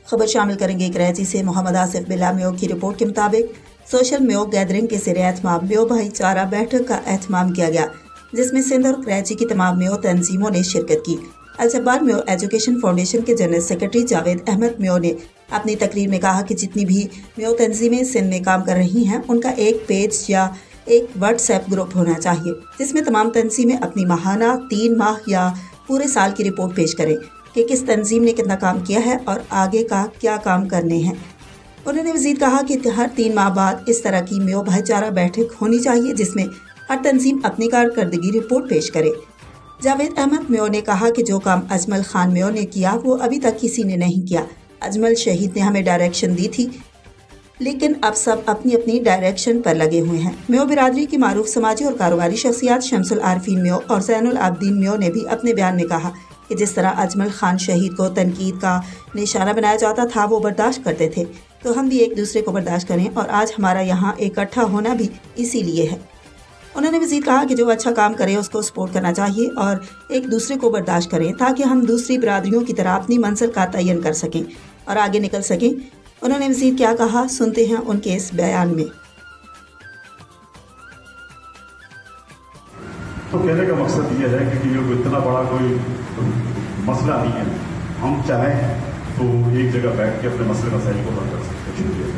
خبر شامل کریں گے کراچی سے محمد آصف بلا میو کی رپورٹ کے مطابق سوشل میو گیدرنگ کے زیر اہتمام میو بھائی چارہ بیٹھک کا اہتمام کیا گیا، جس میں سندھ اور کراچی کی تمام میو تنظیموں نے شرکت کی۔ الجبار میو ایجوکیشن فاؤنڈیشن کے جنرل سیکرٹری جاوید احمد میو نے اپنی تقریر میں کہا کہ جتنی بھی میو تنظیمیں سندھ میں کام کر رہی ہیں ان کا ایک پیج یا ایک واٹس ایپ گروپ ہونا چاہیے، جس میں تمام تنظیمیں اپنی ماہانہ، 3 ماہ یا پورے سال کی رپورٹ پیش کریں کہ کس تنظیم نے کتنا کام کیا ہے اور آگے کا کیا کام کرنے ہیں۔ انہوں نے مزید کہا کہ ہر 3 ماہ بعد اس طرح کی میو بھائی چارہ بیٹھک ہونی چاہیے جس میں ہر تنظیم اپنی کارکردگی رپورٹ پیش کرے۔ جاوید احمد میو نے کہا کہ جو کام اجمل خان میو نے کیا وہ ابھی تک کسی نے نہیں کیا۔ اجمل شہید نے ہمیں ڈائریکشن دی تھی، لیکن اب سب اپنی اپنی ڈائریکشن پر لگے ہوئے ہیں۔ میو برادری کی معروف سماجی اور کاروباری شخصیات شمس العارفین میو اور زین العابدین میو نے بھی اپنے بیان میں کہا کہ جس طرح اجمل خان شہید کو تنقید کا نشانہ بنایا جاتا تھا وہ برداشت کرتے تھے، تو ہم بھی ایک دوسرے کو برداشت کریں، اور آج ہمارا یہاں اکٹھا ہونا بھی اسی لیے ہے۔ انہوں نے مزید کہا کہ جو اچھا کام کرے اس کو سپورٹ کرنا چاہیے اور ایک دوسرے کو برداشت کریں تاکہ ہم دوسری برادریوں کی طرح اپنی منزل کا تعین کر سکیں اور آگے نکل سکیں۔ انہوں نے مزید کیا کہا، سنتے ہیں ان کے اس بیان میں۔ تو کہنے کا مقصد یہ ہے کہ یہ اتنا بڑا کوئی مسئلہ نہیں ہے، ہم چاہیں تو ایک جگہ بیٹھ کے اپنے مسئلے مسائل کو حل کر سکتے ہیں۔